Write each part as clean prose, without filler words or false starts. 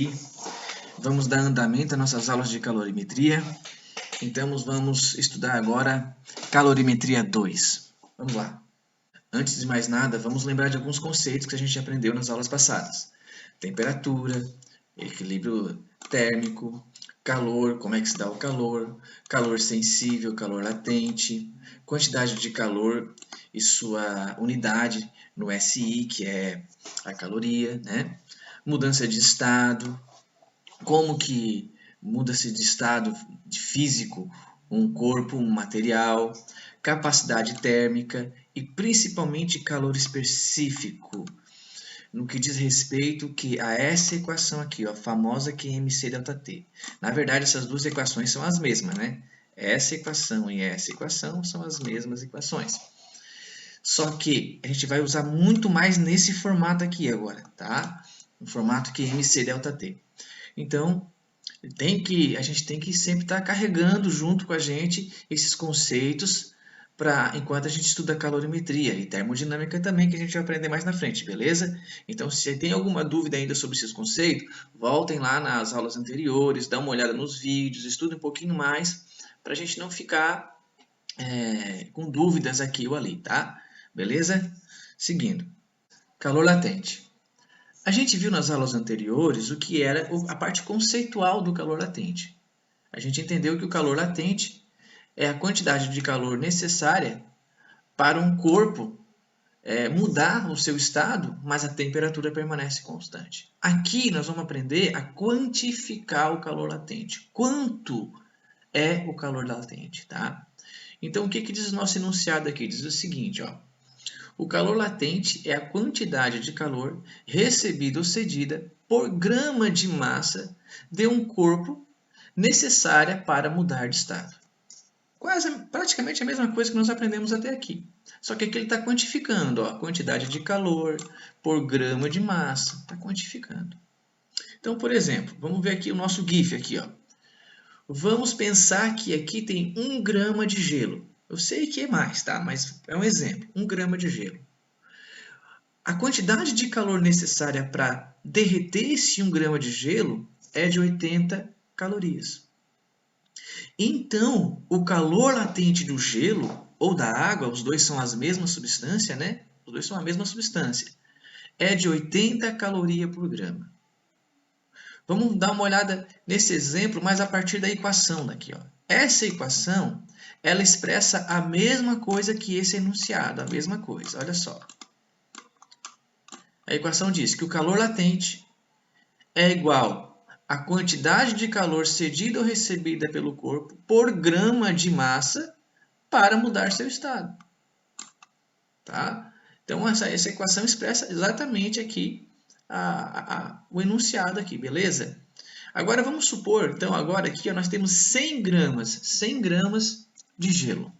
aqui. Vamos dar andamento às nossas aulas de calorimetria. Então, vamos estudar agora calorimetria 2. Vamos lá. Antes de mais nada, vamos lembrar de alguns conceitos que a gente aprendeu nas aulas passadas. Temperatura, equilíbrio térmico, calor, como é que se dá o calor, calor sensível, calor latente, quantidade de calor e sua unidade no SI, que é a caloria, né? Mudança de estado, como que muda-se de estado físico um corpo, um material, capacidade térmica e principalmente calor específico, no que diz respeito a essa equação aqui, ó, a famosa QMC ΔT. Na verdade, essas duas equações são as mesmas, né? Essa equação e essa equação são as mesmas equações. Só que a gente vai usar muito mais nesse formato aqui agora, tá? No formato QMC ΔT. Então, a gente tem que sempre estar carregando junto com a gente esses conceitos enquanto a gente estuda calorimetria e termodinâmica também, que a gente vai aprender mais na frente, beleza? Então, se tem alguma dúvida ainda sobre esses conceitos, voltem lá nas aulas anteriores, dá uma olhada nos vídeos, estude um pouquinho mais, para a gente não ficar com dúvidas aqui ou ali, tá? Beleza? Seguindo. Calor latente. A gente viu nas aulas anteriores o que era a parte conceitual do calor latente. A gente entendeu que o calor latente é a quantidade de calor necessária para um corpo mudar o seu estado, mas a temperatura permanece constante. Aqui nós vamos aprender a quantificar o calor latente. Quanto é o calor latente, tá? Então, o que diz o nosso enunciado aqui? Diz o seguinte, ó. O calor latente é a quantidade de calor recebida ou cedida por grama de massa de um corpo necessária para mudar de estado. Praticamente a mesma coisa que nós aprendemos até aqui. Só que aqui ele está quantificando, ó, a quantidade de calor por grama de massa. Está quantificando. Então, por exemplo, vamos ver aqui o nosso GIF aqui, ó. Vamos pensar que aqui tem 1 grama de gelo. Eu sei que é mais, tá? Mas é um exemplo. 1 grama de gelo. A quantidade de calor necessária para derreter esse 1 grama de gelo é de 80 calorias. Então, o calor latente do gelo ou da água, os dois são a mesma substância, né? Os dois são a mesma substância. É de 80 calorias por grama. Vamos dar uma olhada nesse exemplo, mas a partir da equação daqui, ó. Essa equação, ela expressa a mesma coisa que esse enunciado, a mesma coisa. Olha só. A equação diz que o calor latente é igual à quantidade de calor cedida ou recebida pelo corpo por grama de massa para mudar seu estado. Tá? Então, essa equação expressa exatamente aqui o enunciado aqui, beleza? Agora, vamos supor, então, agora aqui ó, nós temos 100 gramas de gelo.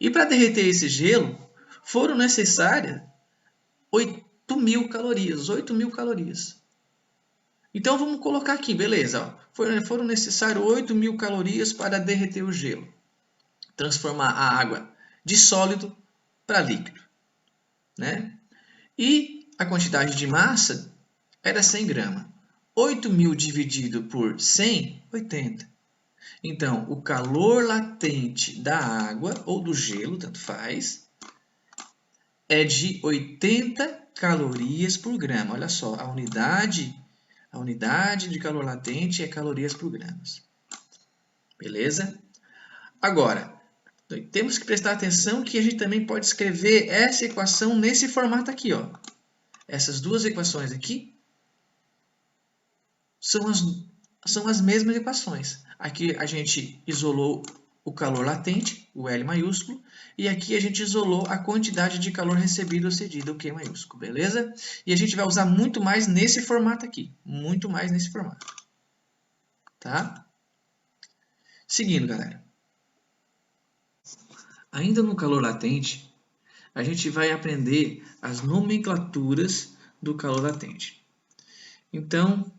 E para derreter esse gelo, foram necessárias 8.000 calorias, 8.000 calorias. Então, vamos colocar aqui, beleza? Ó, foram necessárias 8.000 calorias para derreter o gelo. Transformar a água de sólido para líquido, né? E a quantidade de massa era 100 gramas. 8.000 dividido por 100, 80. Então, o calor latente da água ou do gelo, tanto faz, é de 80 calorias por grama. Olha só, a unidade de calor latente é calorias por gramas. Beleza? Agora, temos que prestar atenção que a gente também pode escrever essa equação nesse formato aqui, ó. Essas duas equações aqui são as mesmas equações. Aqui a gente isolou o calor latente, o L maiúsculo, e aqui a gente isolou a quantidade de calor recebido ou cedido, o Q maiúsculo, beleza? E a gente vai usar muito mais nesse formato aqui, muito mais nesse formato, tá? Seguindo, galera. Ainda no calor latente, a gente vai aprender as nomenclaturas do calor latente. Então,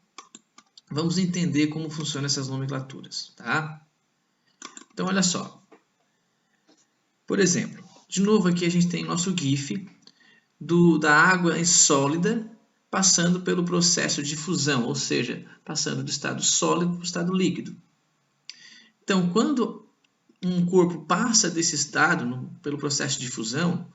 vamos entender como funcionam essas nomenclaturas, tá? Então, olha só. Por exemplo, de novo aqui a gente tem nosso GIF da água sólida passando pelo processo de fusão, ou seja, passando do estado sólido para o estado líquido. Então, quando um corpo passa desse estado pelo processo de fusão,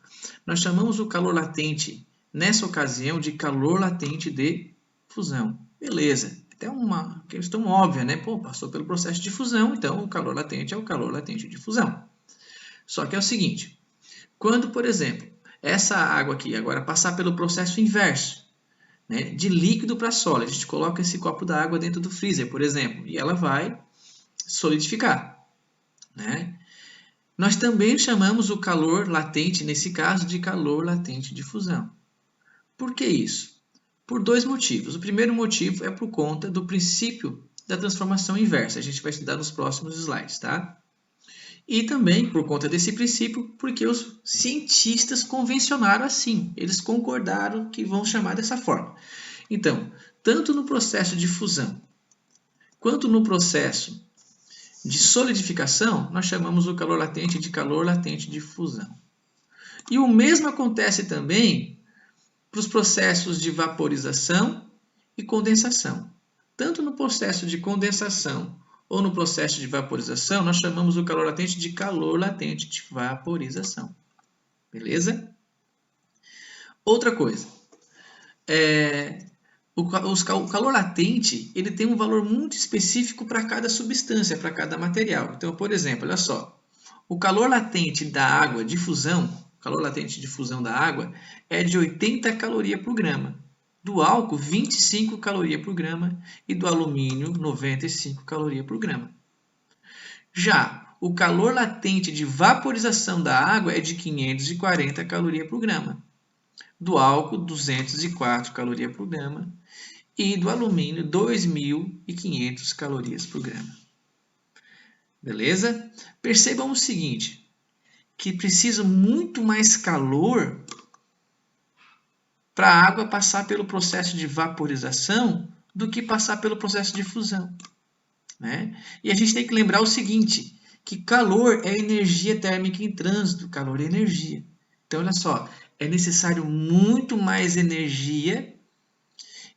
nós chamamos o calor latente, nessa ocasião, de calor latente de fusão. Beleza, até uma questão óbvia, né? Pô, passou pelo processo de fusão, então o calor latente é o calor latente de fusão. Só que é o seguinte, quando, por exemplo, essa água aqui agora passar pelo processo inverso, né, de líquido para sólido, a gente coloca esse copo d'água dentro do freezer, por exemplo, e ela vai solidificar, né? Nós também chamamos o calor latente, nesse caso, de calor latente de fusão. Por que isso? Por dois motivos. O primeiro motivo é por conta do princípio da transformação inversa. A gente vai estudar nos próximos slides, tá? E também por conta desse princípio, porque os cientistas convencionaram assim. Eles concordaram que vão chamar dessa forma. Então, tanto no processo de fusão, quanto no processo de solidificação, nós chamamos o calor latente de fusão. E o mesmo acontece também para os processos de vaporização e condensação. Tanto no processo de condensação ou no processo de vaporização, nós chamamos o calor latente de vaporização. Beleza? Outra coisa. O calor latente ele tem um valor muito específico para cada substância, para cada material. Então, por exemplo, olha só. O calor latente da água de fusão, o calor latente de fusão da água é de 80 calorias por grama. Do álcool, 25 calorias por grama. E do alumínio, 95 calorias por grama. Já o calor latente de vaporização da água é de 540 calorias por grama. Do álcool, 204 calorias por grama. E do alumínio, 2.500 calorias por grama. Beleza? Percebam o seguinte, que precisa muito mais calor para a água passar pelo processo de vaporização do que passar pelo processo de fusão, né? E a gente tem que lembrar o seguinte, que calor é energia térmica em trânsito, calor é energia. Então, olha só, é necessário muito mais energia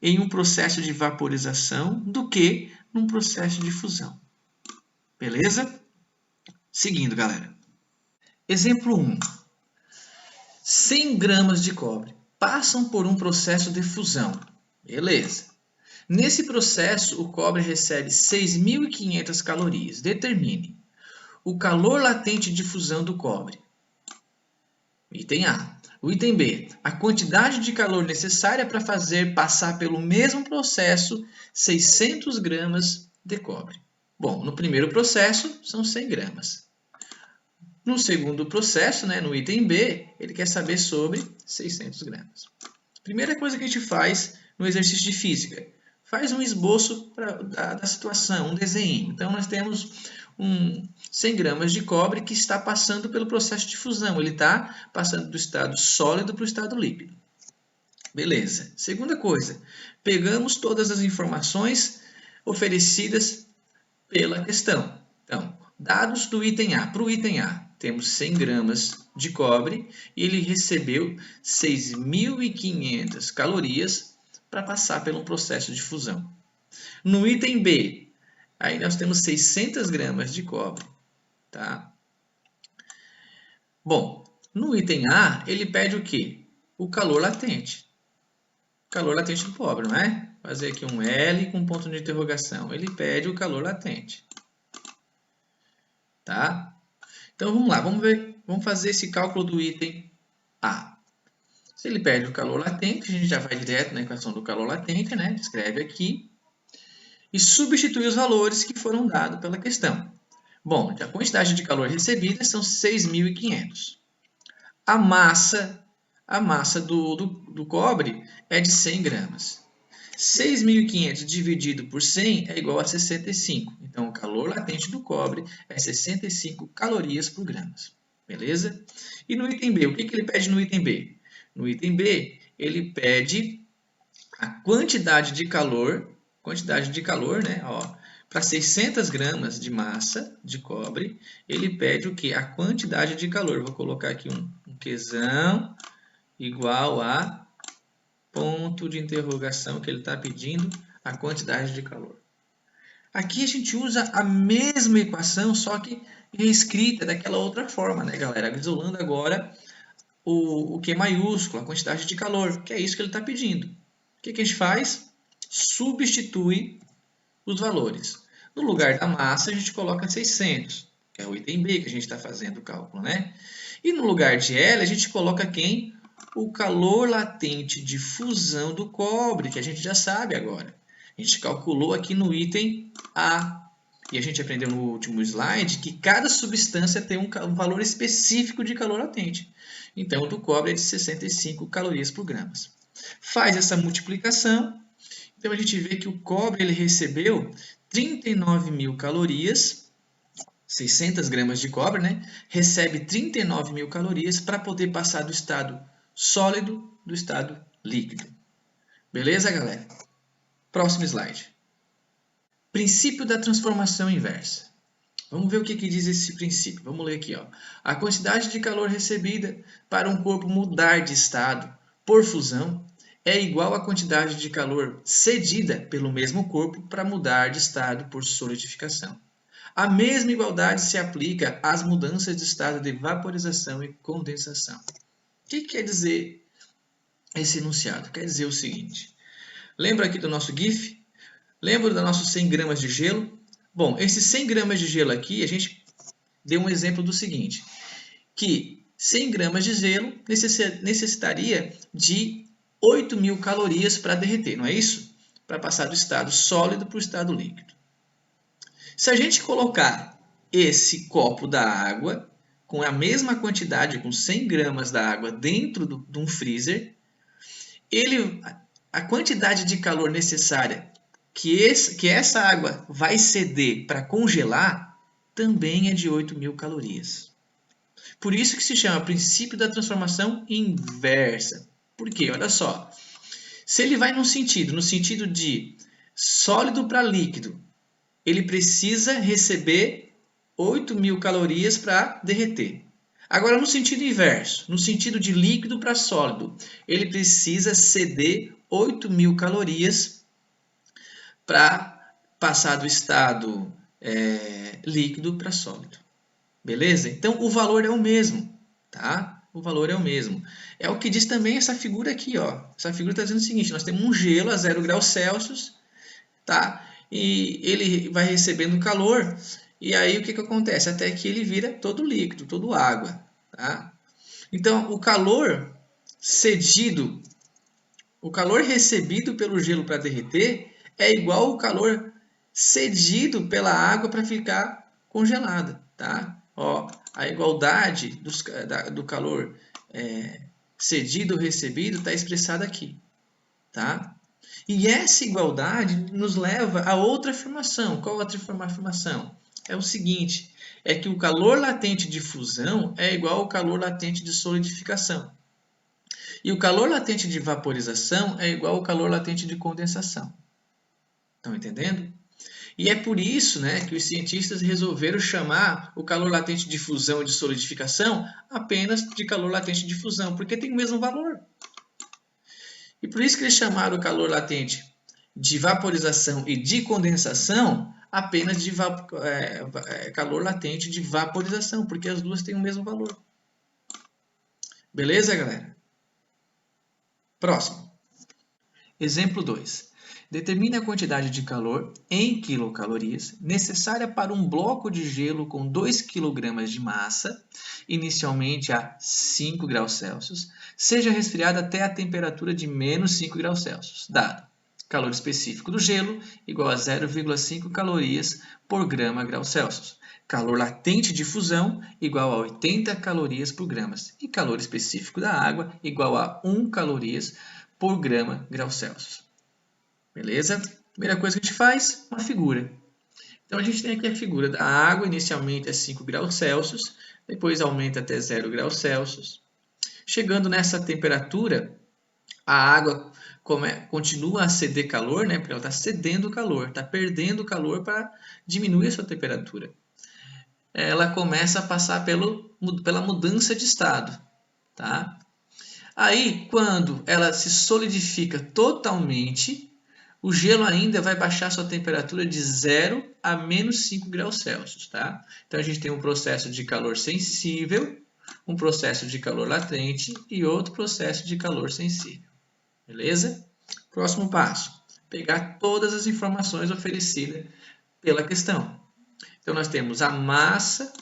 em um processo de vaporização do que num processo de fusão. Beleza? Seguindo, galera. Exemplo 1. 100 gramas de cobre passam por um processo de fusão. Beleza. Nesse processo, o cobre recebe 6.500 calorias. Determine o calor latente de fusão do cobre. Item A. O item B. A quantidade de calor necessária para fazer passar pelo mesmo processo 600 gramas de cobre. Bom, no primeiro processo, são 100 gramas. No segundo processo, né, no item B, ele quer saber sobre 600 gramas. Primeira coisa que a gente faz no exercício de física, faz um esboço da situação, um desenho. Então, nós temos 100 gramas de cobre que está passando pelo processo de fusão. Ele está passando do estado sólido para o estado líquido. Beleza. Segunda coisa, pegamos todas as informações oferecidas pela questão. Então, dados do item A. Para o item A, temos 100 gramas de cobre e ele recebeu 6.500 calorias para passar por um processo de fusão. No item B, aí nós temos 600 gramas de cobre. Tá? Bom, no item A, ele pede o quê? O calor latente. Calor latente do cobre, não é? Vou fazer aqui um L com ponto de interrogação. Ele pede o calor latente. Tá? Então, vamos lá. Vamos fazer esse cálculo do item A. Se ele pede o calor latente, a gente já vai direto na equação do calor latente, né? Escreve aqui. E substitui os valores que foram dados pela questão. Bom, a quantidade de calor recebida são 6.500. A massa do cobre é de 100 gramas. 6.500 dividido por 100 é igual a 65. Então, o calor latente do cobre é 65 calorias por grama. Beleza? E no item B, o que ele pede no item B? No item B, ele pede a quantidade de calor, né? Para 600 gramas de massa de cobre, ele pede o quê? A quantidade de calor. Vou colocar aqui um Qzão igual a ponto de interrogação, que ele está pedindo a quantidade de calor. Aqui a gente usa a mesma equação, só que reescrita daquela outra forma, né, galera? Isolando agora o Q maiúsculo, a quantidade de calor, que é isso que ele está pedindo. O que a gente faz? Substitui os valores. No lugar da massa, a gente coloca 600, que é o item B que a gente está fazendo o cálculo, né? E no lugar de L, a gente coloca quem? O calor latente de fusão do cobre, que a gente já sabe agora. A gente calculou aqui no item A. E a gente aprendeu no último slide que cada substância tem um valor específico de calor latente. Então, o do cobre é de 65 calorias por gramas. Faz essa multiplicação. Então, a gente vê que o cobre ele recebeu 39.000 calorias, 600 gramas de cobre, né? Recebe 39.000 calorias para poder passar do estado sólido do estado líquido. Beleza, galera? Próximo slide. Princípio da transformação inversa. Vamos ver o que diz esse princípio. Vamos ler aqui, ó. A quantidade de calor recebida para um corpo mudar de estado por fusão é igual à quantidade de calor cedida pelo mesmo corpo para mudar de estado por solidificação. A mesma igualdade se aplica às mudanças de estado de vaporização e condensação. O que quer dizer esse enunciado? Quer dizer o seguinte. Lembra aqui do nosso GIF? Lembra dos nossos 100 gramas de gelo? Bom, esses 100 gramas de gelo aqui, a gente deu um exemplo do seguinte, que 100 gramas de gelo necessitaria de 8.000 calorias para derreter, não é isso? Para passar do estado sólido para o estado líquido. Se a gente colocar esse copo da água, com a mesma quantidade, com 100 gramas da água dentro de um freezer, a quantidade de calor necessária que essa água vai ceder para congelar também é de 8.000 calorias. Por isso que se chama princípio da transformação inversa. Por quê? Olha só. Se ele vai no sentido de sólido para líquido, ele precisa receber 8.000 calorias para derreter. Agora, no sentido inverso, no sentido de líquido para sólido, ele precisa ceder 8.000 calorias para passar do estado líquido para sólido. Beleza? Então, o valor é o mesmo, tá? O valor é o mesmo. É o que diz também essa figura aqui, ó. Essa figura está dizendo o seguinte, nós temos um gelo a 0 graus Celsius, tá? E ele vai recebendo calor, e aí o que acontece? Até que ele vira todo líquido, todo água, tá? Então, o calor recebido pelo gelo para derreter é igual ao calor cedido pela água para ficar congelada, tá? Ó, a igualdade do calor cedido ou recebido está expressada aqui, tá? E essa igualdade nos leva a outra afirmação. Qual outra afirmação? É o seguinte, é que o calor latente de fusão é igual ao calor latente de solidificação. E o calor latente de vaporização é igual ao calor latente de condensação. Estão entendendo? E é por isso, né, que os cientistas resolveram chamar o calor latente de fusão e de solidificação apenas de calor latente de fusão, porque tem o mesmo valor. E por isso que eles chamaram o calor latente de vaporização e de condensação apenas de calor latente de vaporização, porque as duas têm o mesmo valor. Beleza, galera? Próximo. Exemplo 2. Determine a quantidade de calor em quilocalorias necessária para um bloco de gelo com 2 kg de massa, inicialmente a 5 graus Celsius, seja resfriado até a temperatura de menos 5 graus Celsius, dado calor específico do gelo igual a 0,5 calorias por grama grau Celsius, calor latente de fusão igual a 80 calorias por gramas e calor específico da água igual a 1 calorias por grama grau Celsius. Beleza? Primeira coisa que a gente faz, uma figura. Então, a gente tem aqui a figura da água, inicialmente é 5 graus Celsius, depois aumenta até 0 graus Celsius. Chegando nessa temperatura, a água continua a ceder calor, né? Porque ela está cedendo calor, está perdendo calor para diminuir a sua temperatura. Ela começa a passar pela mudança de estado, tá? Aí, quando ela se solidifica totalmente, o gelo ainda vai baixar sua temperatura de 0 a menos 5 graus Celsius, tá? Então, a gente tem um processo de calor sensível, um processo de calor latente e outro processo de calor sensível. Beleza? Próximo passo, pegar todas as informações oferecidas pela questão. Então, nós temos a massa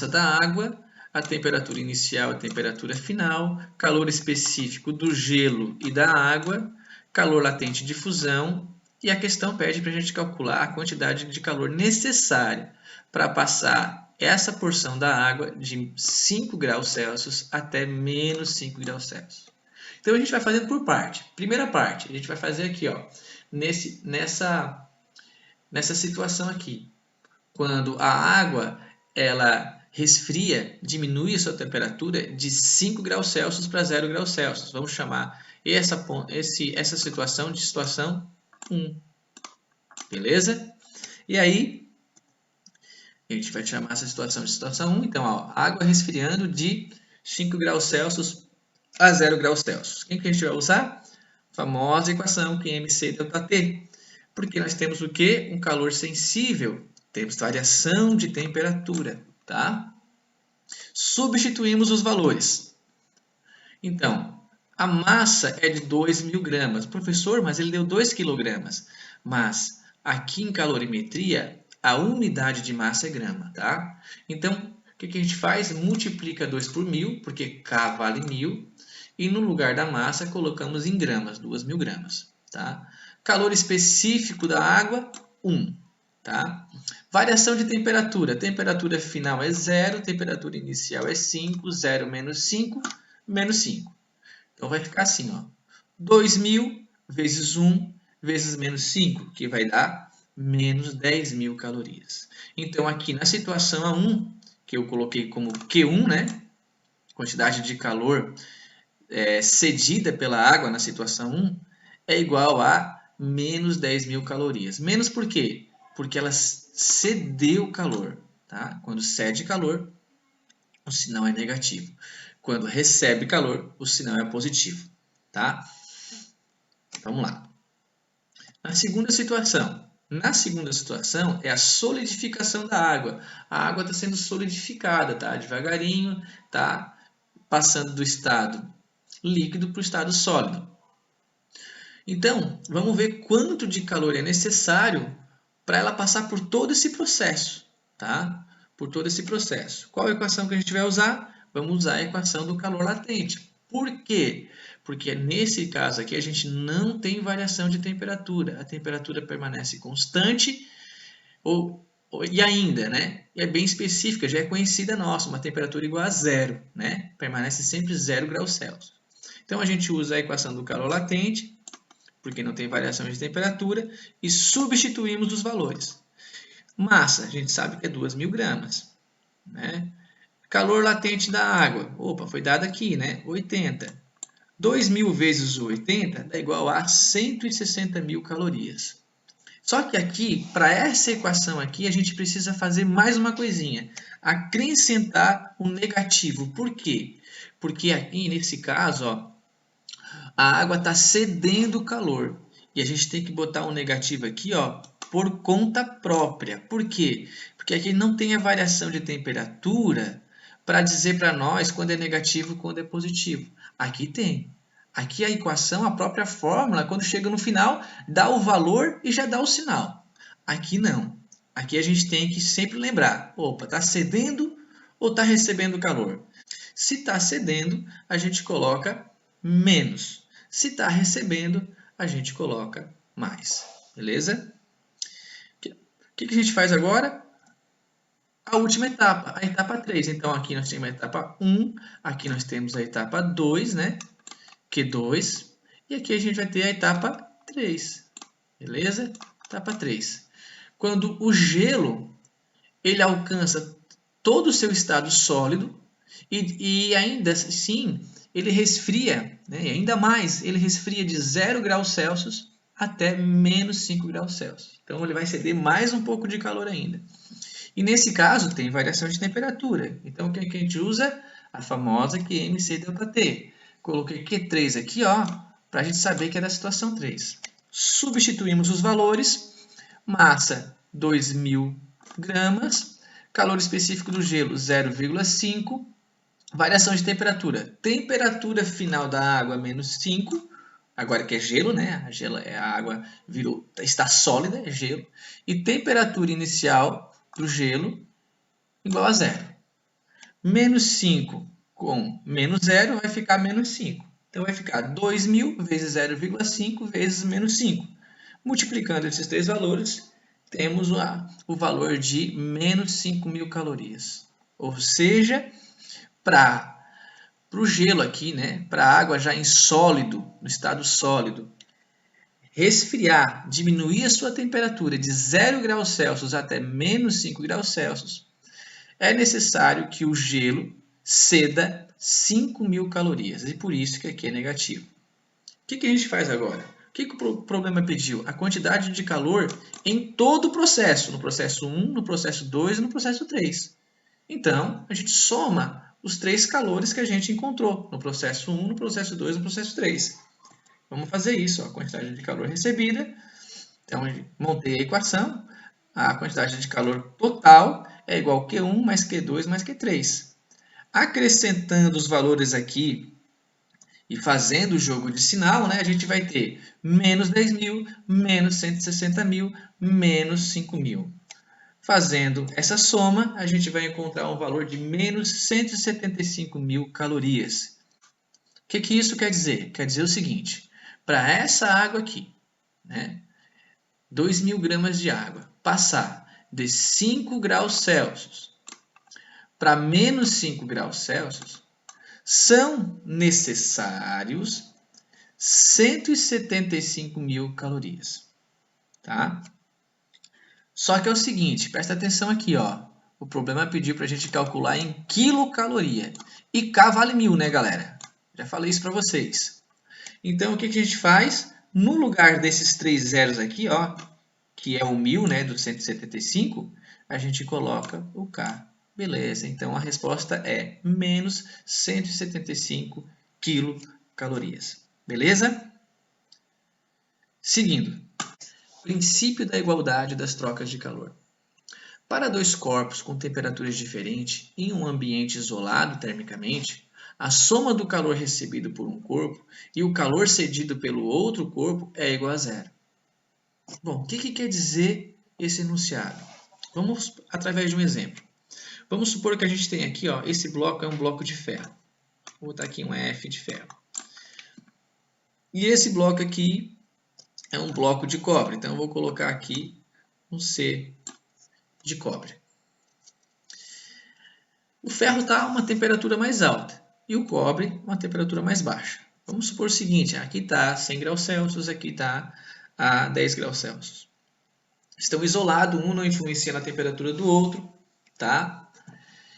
da água, a temperatura inicial, a temperatura final, calor específico do gelo e da água, calor latente de fusão, e a questão pede para a gente calcular a quantidade de calor necessária para passar essa porção da água de 5 graus Celsius até menos 5 graus Celsius. Então, a gente vai fazendo por parte. Primeira parte, a gente vai fazer aqui, ó, nessa situação aqui. Quando a água ela resfria, diminui a sua temperatura de 5 graus Celsius para 0 graus Celsius. Vamos chamar essa situação de situação 1. Beleza? E aí, a gente vai chamar essa situação de situação 1. Então, ó, água resfriando de 5 graus Celsius a 0 graus Celsius. Quem que a gente vai usar? A famosa equação QMC ΔT. Porque nós temos o quê? Um calor sensível. Temos variação de temperatura, tá? Substituímos os valores. Então, a massa é de 2.000 gramas. Professor, mas ele deu 2 quilogramas. Mas aqui em calorimetria, a unidade de massa é grama, tá? Então, o que a gente faz? Multiplica 2 por 1.000, porque K vale 1.000. E no lugar da massa, colocamos em gramas, 2.000 gramas, tá? Calor específico da água, 1, tá? Variação de temperatura. Temperatura final é 0, temperatura inicial é 5, 0 menos 5, menos 5. Então, vai ficar assim, ó. 2.000 vezes 1 vezes menos 5, que vai dar menos 10.000 calorias. Então, aqui na situação A1, que eu coloquei como Q1, né? Quantidade de calor cedida pela água na situação 1, é igual a menos 10.000 calorias. Menos por quê? Porque ela cedeu calor, tá? Quando cede calor, o sinal é negativo. Quando recebe calor, o sinal é positivo, tá? Vamos lá. Na segunda situação é a solidificação da água. A água está sendo solidificada, tá? Devagarinho, tá? Passando do estado líquido para o estado sólido. Então, vamos ver quanto de calor é necessário para ela passar por todo esse processo, tá? Por todo esse processo. Qual a equação que a gente vai usar? Vamos usar a equação do calor latente. Por quê? Porque nesse caso aqui a gente não tem variação de temperatura. A temperatura permanece constante e ainda, né? E é bem específica, já é conhecida nossa, uma temperatura igual a 0, né? Permanece sempre 0 graus Celsius. Então, a gente usa a equação do calor latente, porque não tem variação de temperatura, e substituímos os valores. Massa, a gente sabe que é 2.000 gramas. Né? Calor latente da água, opa, foi dado aqui, né? 80. 2.000 vezes 80 dá igual a 160.000 calorias. Só que aqui, para essa equação aqui, a gente precisa fazer mais uma coisinha. Acrescentar um negativo. Por quê? Porque aqui, nesse caso, ó, a água está cedendo calor. E a gente tem que botar um negativo aqui, ó, por conta própria. Por quê? Porque aqui não tem a variação de temperatura para dizer para nós quando é negativo e quando é positivo. Aqui tem. Aqui a equação, a própria fórmula, quando chega no final, dá o valor e já dá o sinal. Aqui não. Aqui a gente tem que sempre lembrar, opa, está cedendo ou está recebendo calor? Se está cedendo, a gente coloca menos. Se está recebendo, a gente coloca mais. Beleza? O que a gente faz agora? A última etapa, a etapa 3. Então, aqui nós temos a etapa 1, aqui nós temos a etapa 2, né? Q2. E aqui a gente vai ter a etapa 3. Beleza? Etapa 3. Quando o gelo ele alcança todo o seu estado sólido e ainda assim ele resfria, né? E ainda mais, ele resfria de 0 graus Celsius até menos 5 graus Celsius. Então, ele vai ceder mais um pouco de calor ainda. E nesse caso, tem variação de temperatura. Então, o que a gente usa? a famosa QMC ΔT. Coloquei Q3 aqui, ó, para a gente saber que é da situação 3. Substituímos os valores, massa 2.000 gramas, calor específico do gelo 0,5, variação de temperatura. Temperatura final da água menos 5, agora que é gelo, né? A água está sólida, é gelo. E temperatura inicial do gelo igual a 0. Menos 5 com menos 0 vai ficar menos 5. Então vai ficar 2.000 vezes 0,5 vezes menos 5. Multiplicando esses três valores, temos o valor de menos 5.000 calorias. Ou seja, para o gelo aqui, né, para a água já em sólido, no estado sólido, resfriar, diminuir a sua temperatura de 0 graus Celsius até menos 5 graus Celsius, é necessário que o gelo ceda 5.000 calorias. E por isso que aqui é negativo. O que a gente faz agora? O que o problema pediu? A quantidade de calor em todo o processo. No processo 1, no processo 2 e no processo 3. Então, a gente soma os 3 calores que a gente encontrou no processo 1, no processo 2 e no processo 3. Vamos fazer isso. Ó, a quantidade de calor recebida. Então, montei a equação. A quantidade de calor total é igual a Q1 mais Q2 mais Q3. Acrescentando os valores aqui e fazendo o jogo de sinal, né, a gente vai ter menos 10.000, menos 160.000, menos 5.000. Fazendo essa soma, a gente vai encontrar um valor de menos 175.000 calorias. O que isso quer dizer? Quer dizer o seguinte, para essa água aqui, né, 2.000 gramas de água, passar de 5 graus Celsius para menos 5 graus Celsius, são necessários 175.000 calorias. Tá? Só que é o seguinte, presta atenção aqui, ó. O problema pediu para a gente calcular em quilocaloria. E K vale 1.000, né, galera? Já falei isso para vocês. Então, o que a gente faz? No lugar desses 3 zeros aqui, ó, que é o 1.000, né, do 175, a gente coloca o K. Beleza, então a resposta é menos 175 quilocalorias. Beleza? Seguindo. Princípio da igualdade das trocas de calor. Para dois corpos com temperaturas diferentes em um ambiente isolado termicamente, a soma do calor recebido por um corpo e o calor cedido pelo outro corpo é igual a 0. Bom, o que quer dizer esse enunciado? Vamos através de um exemplo. Vamos supor que a gente tem aqui, ó, esse bloco é um bloco de ferro. Vou botar aqui um F de ferro. E esse bloco aqui é um bloco de cobre. Então, eu vou colocar aqui um C de cobre. O ferro está a uma temperatura mais alta e o cobre uma temperatura mais baixa. Vamos supor o seguinte, aqui está 100 graus Celsius, aqui está a 10 graus Celsius. Estão isolados, um não influencia na temperatura do outro, tá?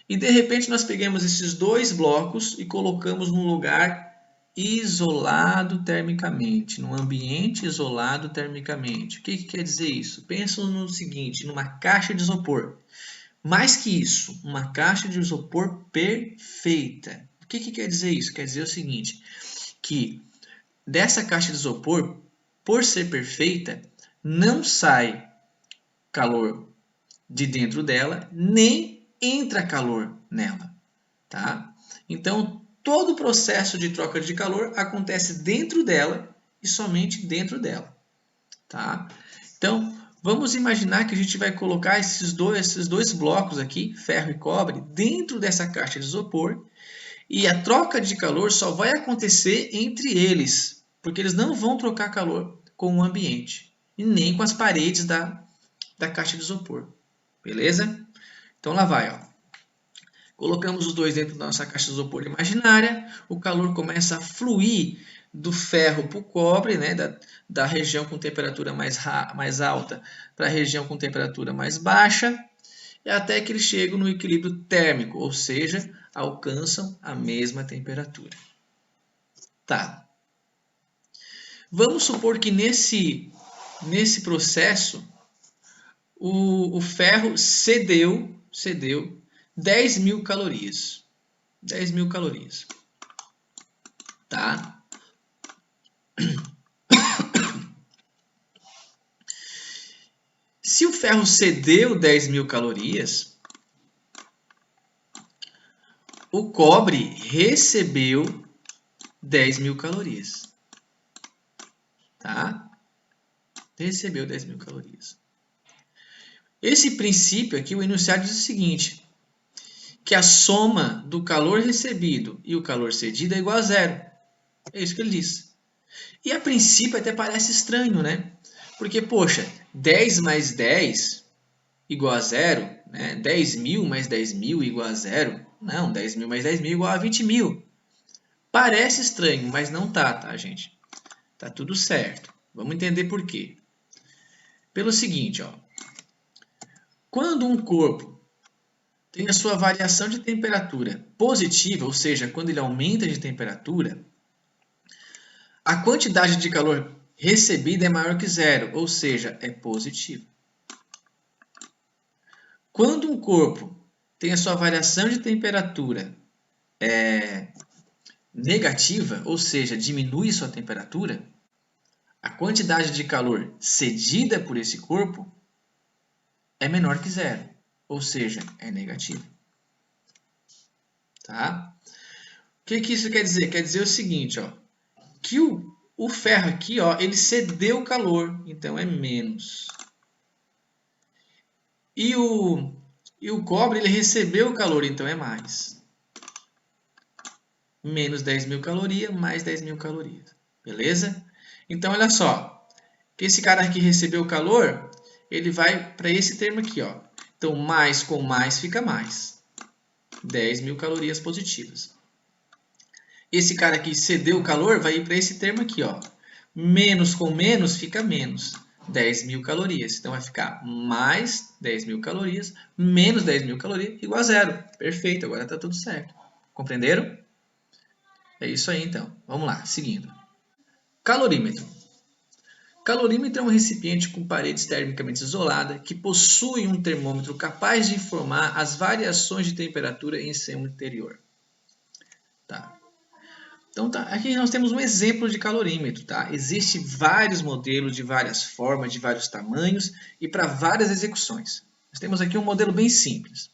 E de repente nós pegamos esses dois blocos e colocamos num lugar isolado termicamente, num ambiente isolado termicamente. O que quer dizer isso? Pensa no seguinte, numa caixa de isopor. Mais que isso, uma caixa de isopor perfeita. O que quer dizer isso? Quer dizer o seguinte, que dessa caixa de isopor, por ser perfeita, não sai calor de dentro dela, nem entra calor nela, tá? Então, todo o processo de troca de calor acontece dentro dela e somente dentro dela, tá? Então, vamos imaginar que a gente vai colocar esses dois blocos aqui, ferro e cobre, dentro dessa caixa de isopor e a troca de calor só vai acontecer entre eles, porque eles não vão trocar calor com o ambiente e nem com as paredes da caixa de isopor, beleza? Então lá vai, ó. Colocamos os dois dentro da nossa caixa de isopor imaginária, o calor começa a fluir do ferro para o cobre, né, da região com temperatura mais alta para a região com temperatura mais baixa, e até que eles chegam no equilíbrio térmico, ou seja, alcançam a mesma temperatura. Tá. Vamos supor que nesse processo o ferro cedeu 10.000 calorias. 10.000 calorias. Tá? Se o ferro cedeu 10.000 calorias, o cobre recebeu 10.000 calorias. Tá? Recebeu 10.000 calorias. Esse princípio aqui, o enunciado diz o seguinte, que a soma do calor recebido e o calor cedido é igual a zero. É isso que ele diz. E a princípio até parece estranho, né? Porque, poxa, 10 mais 10 igual a zero, né? 10.000 mais 10.000 igual a zero. Não, 10.000 mais 10.000 igual a 20.000. Parece estranho, mas não tá, gente? Tá tudo certo. Vamos entender por quê. Pelo seguinte, ó. Quando um corpo tem a sua variação de temperatura positiva, ou seja, quando ele aumenta de temperatura, a quantidade de calor recebida é maior que zero, ou seja, é positivo. Quando um corpo tem a sua variação de temperatura negativa, ou seja, diminui sua temperatura, a quantidade de calor cedida por esse corpo é menor que zero, ou seja, é negativa. Tá? O que isso quer dizer? Quer dizer o seguinte, ó, que o ferro aqui, ó, ele cedeu calor, então é menos. E o cobre ele recebeu calor, então é mais. Menos 10.000 calorias, mais 10.000 calorias. Beleza? Então, olha só. Que esse cara aqui recebeu calor, ele vai para esse termo aqui, ó. Então, mais com mais fica mais. 10.000 calorias positivas. Esse cara aqui cedeu calor, vai ir para esse termo aqui, ó. Menos com menos fica menos. 10.000 calorias. Então, vai ficar mais 10.000 calorias, menos 10.000 calorias, igual a zero. Perfeito, agora está tudo certo. Compreenderam? É isso aí, então. Vamos lá, seguindo. Calorímetro. Calorímetro é um recipiente com paredes termicamente isoladas que possui um termômetro capaz de informar as variações de temperatura em seu interior. Tá. Então, aqui nós temos um exemplo de calorímetro. Tá? Existem vários modelos de várias formas, de vários tamanhos e para várias execuções. Nós temos aqui um modelo bem simples.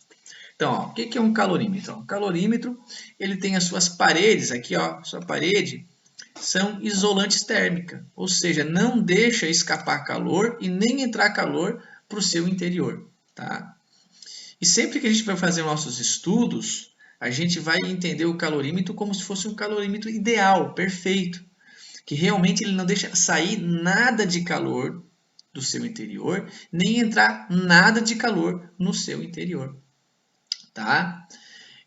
Então, ó, o que é um calorímetro? Um calorímetro ele tem as suas paredes, aqui, ó, sua parede, são isolantes térmicas, ou seja, não deixa escapar calor e nem entrar calor para o seu interior. Tá? E sempre que a gente vai fazer nossos estudos, a gente vai entender o calorímetro como se fosse um calorímetro ideal, perfeito, que realmente ele não deixa sair nada de calor do seu interior, nem entrar nada de calor no seu interior. Tá?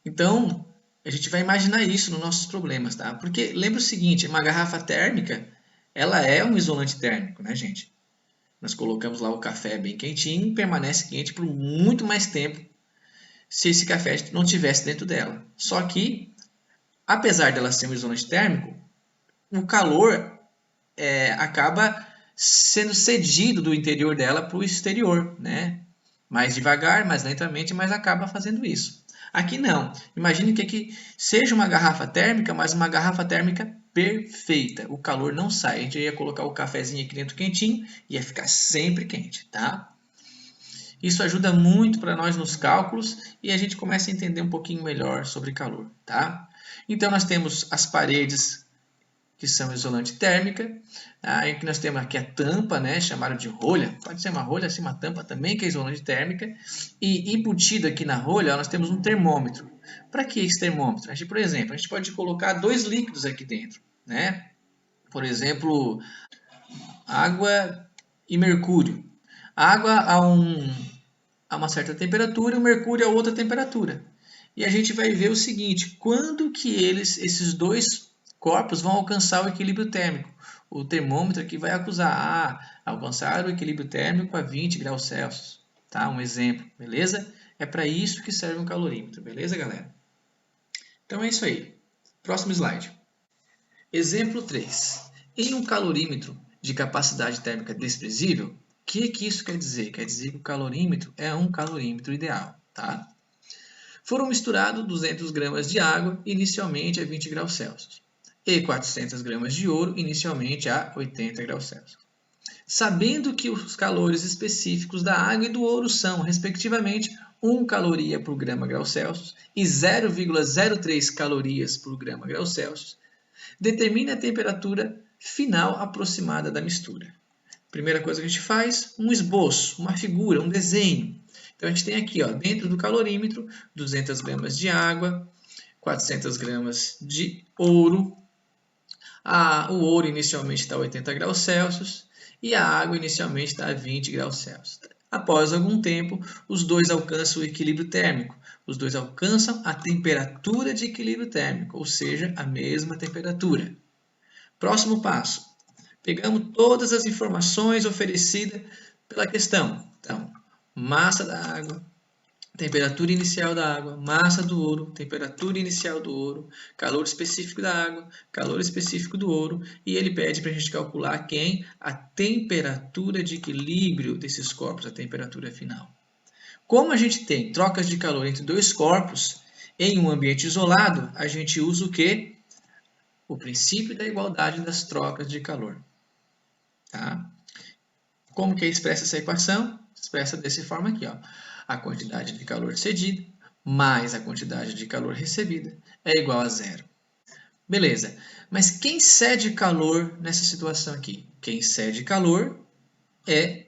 Então, a gente vai imaginar isso nos nossos problemas, tá? Porque lembra o seguinte, uma garrafa térmica, ela é um isolante térmico, né, gente? Nós colocamos lá o café bem quentinho, permanece quente por muito mais tempo se esse café não tivesse dentro dela. Só que, apesar dela ser um isolante térmico, o calor acaba sendo cedido do interior dela para o exterior, né? Mais devagar, mais lentamente, mas acaba fazendo isso. Aqui não. Imagine que aqui seja uma garrafa térmica, mas uma garrafa térmica perfeita. O calor não sai. A gente ia colocar o cafezinho aqui dentro quentinho e ia ficar sempre quente, tá? Isso ajuda muito para nós nos cálculos e a gente começa a entender um pouquinho melhor sobre calor, tá? Então, nós temos as paredes que são isolante térmica. Aí que nós temos aqui a tampa, né, chamada de rolha. Pode ser uma rolha, assim, uma tampa também, que é isolante térmica. E embutido aqui na rolha, ó, nós temos um termômetro. Para que esse termômetro? Por exemplo, a gente pode colocar dois líquidos aqui dentro, né? Por exemplo, água e mercúrio. A água a uma certa temperatura, o mercúrio a outra temperatura. E a gente vai ver o seguinte, quando que esses dois corpos vão alcançar o equilíbrio térmico. O termômetro aqui vai acusar alcançar o equilíbrio térmico a 20 graus Celsius. Tá? Um exemplo, beleza? É para isso que serve um calorímetro, beleza, galera? Então é isso aí. Próximo slide. Exemplo 3. Em um calorímetro de capacidade térmica desprezível, o que isso quer dizer? Quer dizer que o calorímetro é um calorímetro ideal. Tá? Foram misturados 200 gramas de água, inicialmente a 20 graus Celsius, e 400 gramas de ouro, inicialmente a 80 graus Celsius. Sabendo que os calores específicos da água e do ouro são, respectivamente, 1 caloria por grama grau Celsius e 0,03 calorias por grama grau Celsius, determine a temperatura final aproximada da mistura. Primeira coisa que a gente faz, um esboço, uma figura, um desenho. Então, a gente tem aqui, ó, dentro do calorímetro, 200 gramas de água, 400 gramas de ouro. O ouro inicialmente está a 80 graus Celsius e a água inicialmente está a 20 graus Celsius. Após algum tempo, os dois alcançam o equilíbrio térmico. Os dois alcançam a temperatura de equilíbrio térmico, ou seja, a mesma temperatura. Próximo passo. Pegamos todas as informações oferecidas pela questão. Então, massa da água, temperatura inicial da água, massa do ouro, temperatura inicial do ouro, calor específico da água, calor específico do ouro, e ele pede para a gente calcular quem? A temperatura de equilíbrio desses corpos, a temperatura final. Como a gente tem trocas de calor entre dois corpos em um ambiente isolado, a gente usa o quê? O princípio da igualdade das trocas de calor. Tá? Como que é expressa essa equação? Expressa dessa forma aqui, ó. A quantidade de calor cedido mais a quantidade de calor recebida é igual a zero. Beleza, mas quem cede calor nessa situação aqui? Quem cede calor é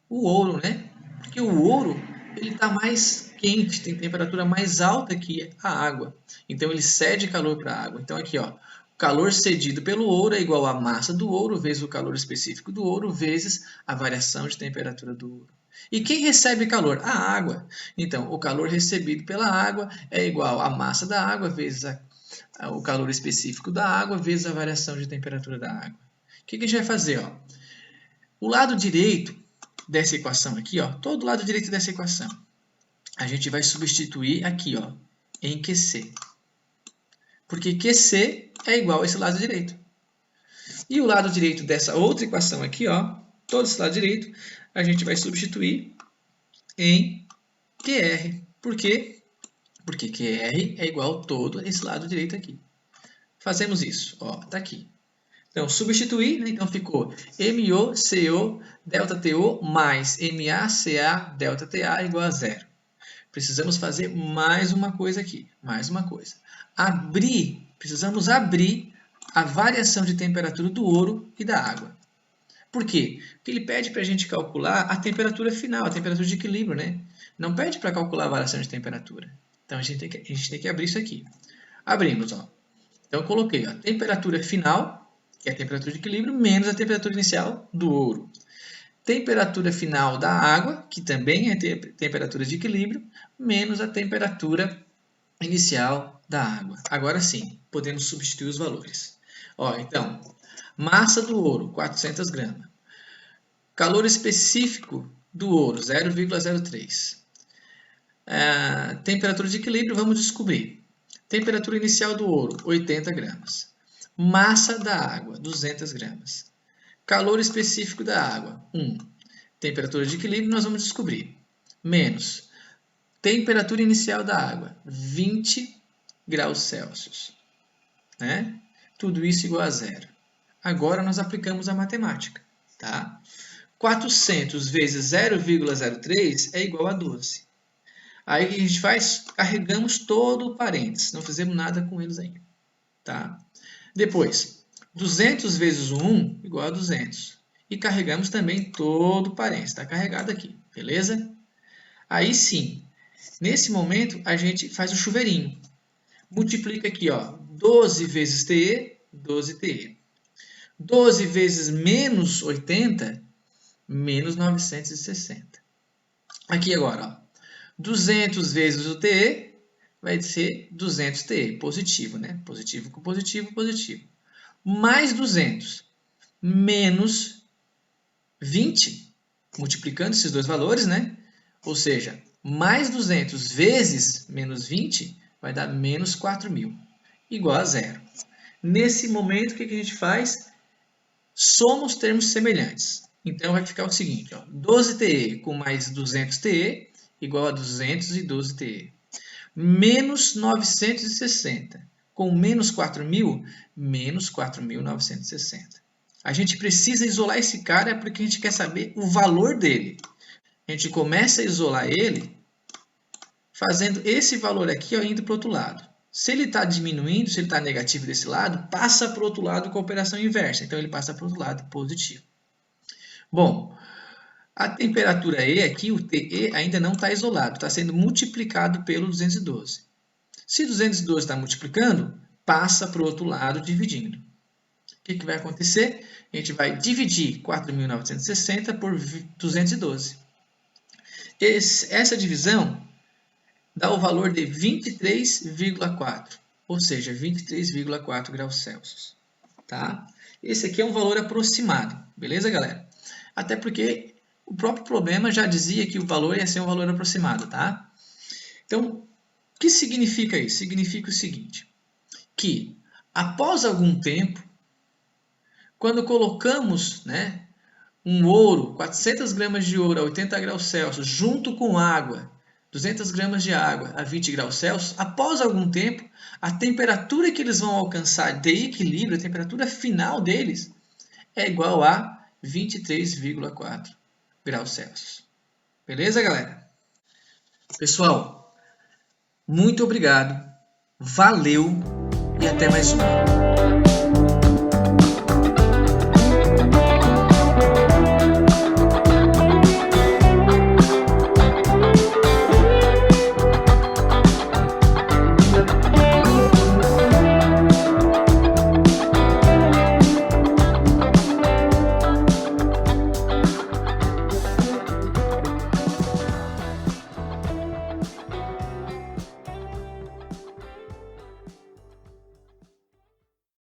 o ouro, né? Porque o ouro ele está mais quente, tem temperatura mais alta que a água. Então ele cede calor para a água. Então aqui, ó, o calor cedido pelo ouro é igual à massa do ouro vezes o calor específico do ouro vezes a variação de temperatura do ouro. E quem recebe calor? A água. Então, o calor recebido pela água é igual à massa da água vezes o calor específico da água vezes a variação de temperatura da água. O que a gente vai fazer? Ó? O lado direito dessa equação aqui, ó, todo o lado direito dessa equação, a gente vai substituir aqui, ó, em QC. Porque QC é igual a esse lado direito. E o lado direito dessa outra equação aqui, ó, todo esse lado direito, a gente vai substituir em QR. Por quê? Porque QR é igual a todo esse lado direito aqui. Fazemos isso, ó, tá aqui. Então, substituir, né? Então ficou MOCO ΔTO mais MACA ΔTA igual a zero. Precisamos fazer mais uma coisa aqui, mais uma coisa. Precisamos abrir a variação de temperatura do ouro e da água. Por quê? Porque ele pede para a gente calcular a temperatura final, a temperatura de equilíbrio, né? Não pede para calcular a variação de temperatura. Então, a gente tem que abrir isso aqui. Abrimos, ó. Então, eu coloquei a temperatura final, que é a temperatura de equilíbrio, menos a temperatura inicial do ouro. Temperatura final da água, que também é temperatura de equilíbrio, menos a temperatura inicial da água. Agora sim, podemos substituir os valores. Ó, então, massa do ouro, 400 gramas. Calor específico do ouro, 0,03. Temperatura de equilíbrio, vamos descobrir. Temperatura inicial do ouro, 80 gramas. Massa da água, 200 gramas. Calor específico da água, 1. Temperatura de equilíbrio, nós vamos descobrir. Menos temperatura inicial da água, 20 graus Celsius. Né? Tudo isso igual a zero. Agora nós aplicamos a matemática. Tá? 400 vezes 0,03 é igual a 12. Aí o que a gente faz? Carregamos todo o parênteses. Não fizemos nada com eles ainda. Tá? Depois, 200 vezes 1 igual a 200. E carregamos também todo o parênteses. Está carregado aqui. Beleza? Aí sim, nesse momento, a gente faz o chuveirinho. Multiplica aqui, ó, 12 vezes TE, 12TE. 12 vezes menos 80, menos 960. Aqui agora, ó, 200 vezes o TE vai ser 200TE, positivo, né? Positivo com positivo, positivo. Mais 200, menos 20, multiplicando esses dois valores, né? Ou seja, mais 200 vezes menos 20 vai dar menos 4.000, igual a zero. Nesse momento, o que a gente faz? Soma os termos semelhantes. Então, vai ficar o seguinte, ó, 12TE com mais 200TE igual a 212TE. menos 960. Com menos 4.000, menos 4.960. A gente precisa isolar esse cara porque a gente quer saber o valor dele. A gente começa a isolar ele fazendo esse valor aqui, ó, indo para o outro lado. Se ele está diminuindo, se ele está negativo desse lado, passa para o outro lado com a operação inversa. Então, ele passa para o outro lado positivo. Bom, a temperatura E aqui, o TE, ainda não está isolado. Está sendo multiplicado pelo 212. Se 212 está multiplicando, passa para o outro lado dividindo. O que vai acontecer? A gente vai dividir 4.960 por 212. Essa divisão dá o valor de 23,4, ou seja, 23,4 graus Celsius. Tá? Esse aqui é um valor aproximado, beleza, galera? Até porque o próprio problema já dizia que o valor ia ser um valor aproximado, tá? Então, o que significa isso? Significa o seguinte, que após algum tempo, quando colocamos, né, um ouro, 400 gramas de ouro a 80 graus Celsius, junto com água, 200 gramas de água a 20 graus Celsius, após algum tempo, a temperatura que eles vão alcançar de equilíbrio, a temperatura final deles, é igual a 23,4 graus Celsius. Beleza, galera? Pessoal, muito obrigado, valeu e até mais uma.